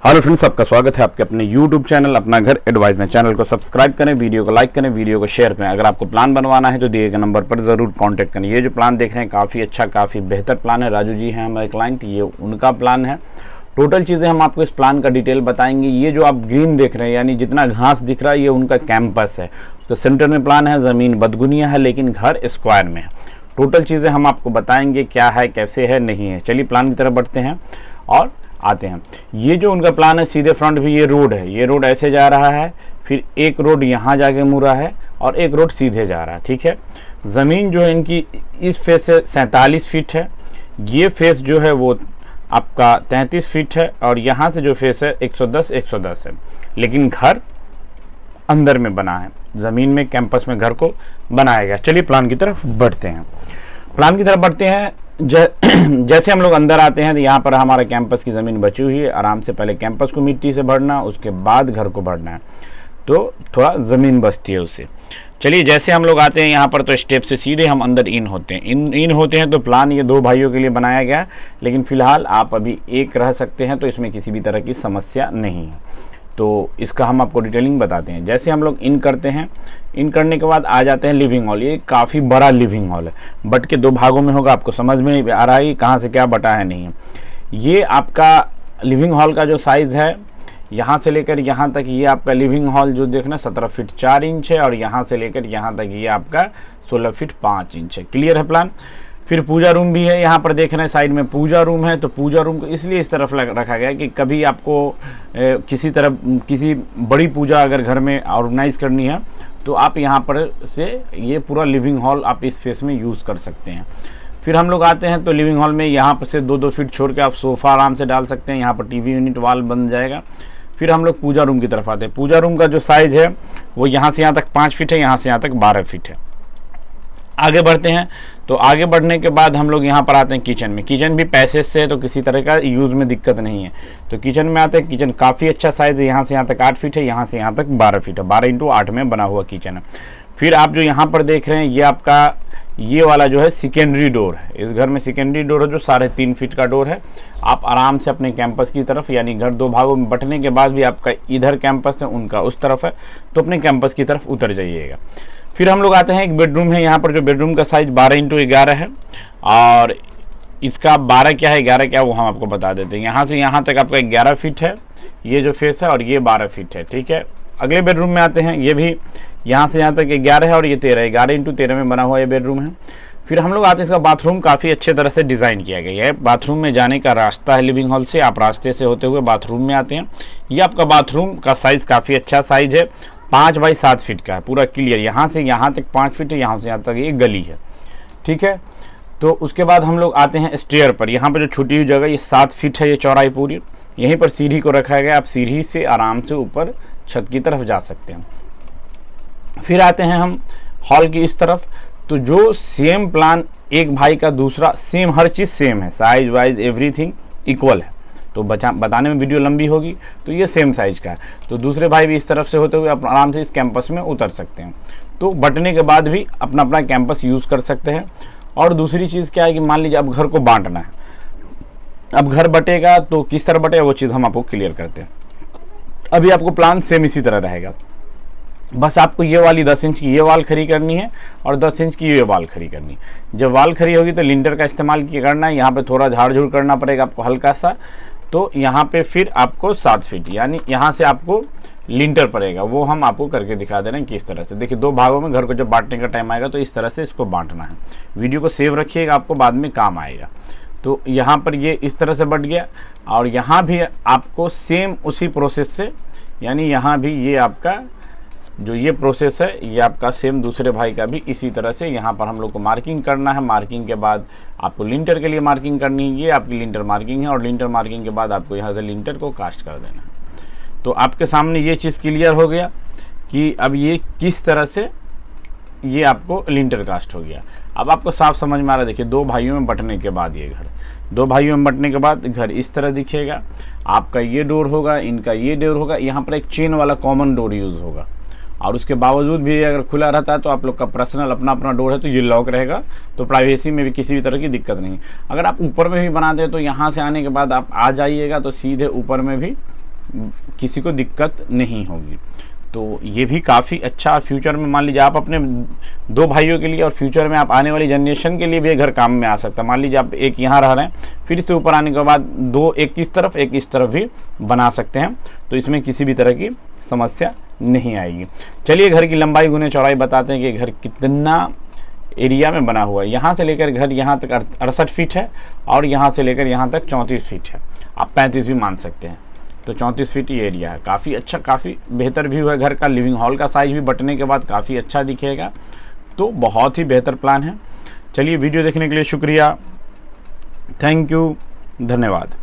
Hello friends, आपका स्वागत है आपके अपने YouTube चैनल अपना घर एडवाइस में। चैनल को सब्सक्राइब करें, वीडियो को लाइक करें, वीडियो को शेयर करें। अगर आपको प्लान बनवाना है तो दिए गए नंबर पर ज़रूर कांटेक्ट करें। ये जो प्लान देख रहे हैं काफ़ी अच्छा, काफ़ी बेहतर प्लान है। राजू जी हैं हमारे क्लाइंट, ये उनका प्लान है। टोटल चीज़ें हम आपको इस प्लान का डिटेल बताएंगे। ये जो आप ग्रीन देख रहे हैं यानी जितना घास दिख रहा है ये उनका कैंपस है। तो सेंटर में प्लान है, ज़मीन बदगुनिया है लेकिन घर स्क्वायर में है। टोटल चीज़ें हम आपको बताएंगे क्या है, कैसे है, नहीं है। चलिए प्लान की तरफ बढ़ते हैं और आते हैं। ये जो उनका प्लान है, सीधे फ्रंट भी ये रोड है, ये रोड ऐसे जा रहा है, फिर एक रोड यहाँ जाके मुड़ा है और एक रोड सीधे जा रहा है। ठीक है, ज़मीन जो है इनकी इस फेस से 47 फीट है, ये फेस जो है वो आपका 33 फीट है और यहाँ से जो फेस है 110 है। लेकिन घर अंदर में बना है, ज़मीन में कैंपस में घर को बनाया गया। चलिए प्लान की तरफ बढ़ते हैं। प्लान की तरफ बढ़ते हैं। जैसे हम लोग अंदर आते हैं तो यहाँ पर हमारा कैंपस की ज़मीन बची हुई है। आराम से पहले कैंपस को मिट्टी से भरना, उसके बाद घर को भरना है, तो थोड़ा ज़मीन बचती है उससे। चलिए जैसे हम लोग आते हैं यहाँ पर तो स्टेप से सीधे हम अंदर इन होते हैं। इन होते हैं तो प्लान ये दो भाइयों के लिए बनाया गया है, लेकिन फ़िलहाल आप अभी एक रह सकते हैं, तो इसमें किसी भी तरह की समस्या नहीं है। तो इसका हम आपको डिटेलिंग बताते हैं। जैसे हम लोग इन करते हैं, इन करने के बाद आ जाते हैं लिविंग हॉल। ये काफ़ी बड़ा लिविंग हॉल है, बट के दो भागों में होगा। आपको समझ में आ रहा है कहाँ से क्या बटा है, नहीं है। ये आपका लिविंग हॉल का जो साइज़ है यहाँ से लेकर यहाँ तक, ये आपका लिविंग हॉल जो देखना 17 फीट 4 इंच है और यहाँ से लेकर यहाँ तक ये आपका 16 फीट 5 इंच है। क्लियर है प्लान। फिर पूजा रूम भी है, यहाँ पर देख रहे हैं साइड में पूजा रूम है। तो पूजा रूम को इसलिए इस तरफ रखा गया कि कभी आपको किसी बड़ी पूजा अगर घर में ऑर्गेनाइज करनी है तो आप यहाँ पर से ये पूरा लिविंग हॉल आप इस फेस में यूज़ कर सकते हैं। फिर हम लोग आते हैं तो लिविंग हॉल में यहाँ पर से 2-2 फीट छोड़ के आप सोफ़ा आराम से डाल सकते हैं। यहाँ पर टीवी यूनिट वाल बन जाएगा। फिर हम लोग पूजा रूम की तरफ आते हैं। पूजा रूम का जो साइज़ है वो यहाँ से यहाँ तक 5 फीट है, यहाँ से यहाँ तक 12 फीट है। आगे बढ़ते हैं तो आगे बढ़ने के बाद हम लोग यहाँ पर आते हैं किचन में। किचन भी पैसेज से है तो किसी तरह का यूज़ में दिक्कत नहीं है। तो किचन में आते हैं। किचन काफ़ी अच्छा साइज़ है, यहाँ से यहाँ तक 8 फीट है, यहाँ से यहाँ तक 12 फीट है। 12 × 8 में बना हुआ किचन है। फिर आप जो यहाँ पर देख रहे हैं ये आपका ये वाला जो है सेकेंडरी डोर है। इस घर में सेकेंडरी डोर है जो 3.5 फीट का डोर है। आप आराम से अपने कैंपस की तरफ, यानी घर दो भागों में बंटने के बाद भी आपका इधर कैंपस है, उनका उस तरफ है, तो अपने कैंपस की तरफ उतर जाइएगा। फिर हम लोग आते हैं, एक बेडरूम है यहाँ पर, जो बेडरूम का साइज़ 12 × 11 है और इसका 12 क्या है 11 क्या वो हम आपको बता देते हैं। यहाँ से यहाँ तक आपका 11 फीट है ये जो फेस है और ये 12 फीट है। ठीक है, अगले बेडरूम में आते हैं। ये भी यहाँ से यहाँ तक 11 है और ये 11 × 13 में बना हुआ ये बेडरूम है। फिर हम लोग आते हैं, इसका बाथरूम काफ़ी अच्छे तरह से डिज़ाइन किया गया है। बाथरूम में जाने का रास्ता है लिविंग हॉल से, आप रास्ते से होते हुए बाथरूम में आते हैं। ये आपका बाथरूम का साइज़ काफ़ी अच्छा साइज़ है, 5 बाई 7 फीट का है, पूरा क्लियर। यहाँ से यहाँ तक 5 फीट है, यहाँ से यहाँ तक ये गली है। ठीक है, तो उसके बाद हम लोग आते हैं स्टेयर पर। यहाँ पर जो छुटी हुई जगह ये 7 फीट है, ये चौड़ाई पूरी। यहीं पर सीढ़ी को रखा गया, आप सीढ़ी से आराम से ऊपर छत की तरफ जा सकते हैं। फिर आते हैं हम हॉल की इस तरफ। तो जो सेम प्लान एक भाई का दूसरा सेम, हर चीज़ सेम है, साइज वाइज एवरीथिंग इक्वल है। तो बताने में वीडियो लंबी होगी, तो ये सेम साइज़ का है। तो दूसरे भाई भी इस तरफ से होते हुए आप आराम से इस कैंपस में उतर सकते हैं। तो बंटने के बाद भी अपना अपना कैंपस यूज़ कर सकते हैं। और दूसरी चीज़ क्या है कि मान लीजिए अब घर को बांटना है, अब घर बटेगा तो किस तरह बटेगा वो चीज़ हम आपको क्लियर करते हैं। अभी आपको प्लान सेम इसी तरह रहेगा, बस आपको ये वाली 10 इंच की ये वाल खड़ी करनी है और 10 इंच की ये वाल खड़ी करनी है। जब वाल खड़ी होगी तो लिंटर का इस्तेमाल करना है। यहाँ पे थोड़ा झाड़ झूड़ करना पड़ेगा आपको हल्का सा। तो यहाँ पे फिर आपको 7 फीट यानी यहाँ से आपको लिंटर पड़ेगा, वो हम आपको करके दिखा दे रहे हैं किस तरह से। देखिए दो भागों में घर को जब बांटने का टाइम आएगा तो इस तरह से इसको बांटना है। वीडियो को सेव रखिएगा, आपको बाद में काम आएगा। तो यहाँ पर ये इस तरह से बट गया और यहाँ भी आपको सेम उसी प्रोसेस से, यानी यहाँ भी ये आपका जो ये प्रोसेस है ये आपका सेम दूसरे भाई का भी इसी तरह से यहाँ पर हम लोग को मार्किंग करना है। मार्किंग के बाद आपको लिंटर के लिए मार्किंग करनी है, ये आपकी लिंटर मार्किंग है और लिंटर मार्किंग के बाद आपको यहाँ से लिंटर को कास्ट कर देना है। तो आपके सामने ये चीज़ क्लियर हो गया कि अब ये किस तरह से ये आपको लिंटर कास्ट हो गया। अब आपको साफ समझ में आ रहा है। देखिए दो भाइयों में बंटने के बाद ये घर, दो भाइयों में बंटने के बाद घर इस तरह दिखेगा। आपका ये डोर होगा, इनका ये डोर होगा, यहाँ पर एक चेन वाला कॉमन डोर यूज़ होगा। और उसके बावजूद भी अगर खुला रहता है तो आप लोग का पर्सनल अपना अपना डोर है तो ये लॉक रहेगा, तो प्राइवेसी में भी किसी भी तरह की दिक्कत नहीं। अगर आप ऊपर में भी बनाते हैं तो यहाँ से आने के बाद आप आ जाइएगा तो सीधे ऊपर में भी किसी को दिक्कत नहीं होगी। तो ये भी काफ़ी अच्छा, फ्यूचर में मान लीजिए आप अपने 2 भाइयों के लिए और फ्यूचर में आप आने वाली जनरेशन के लिए भी घर काम में आ सकता है। मान लीजिए आप एक यहाँ रह रहे हैं, फिर इससे ऊपर आने के बाद 2 एक इस तरफ एक इस तरफ भी बना सकते हैं, तो इसमें किसी भी तरह की समस्या नहीं आएगी। चलिए घर की लंबाई गुने चौड़ाई बताते हैं कि घर कितना एरिया में बना हुआ है। यहाँ से लेकर घर यहाँ तक 68 फीट है और यहाँ से लेकर यहाँ तक 34 फीट है, आप 35 भी मान सकते हैं। तो 34 फीट ये एरिया है, काफ़ी अच्छा, काफ़ी बेहतर व्यू है घर का। लिविंग हॉल का साइज भी बटने के बाद काफ़ी अच्छा दिखेगा, तो बहुत ही बेहतर प्लान है। चलिए वीडियो देखने के लिए शुक्रिया, थैंक यू, धन्यवाद।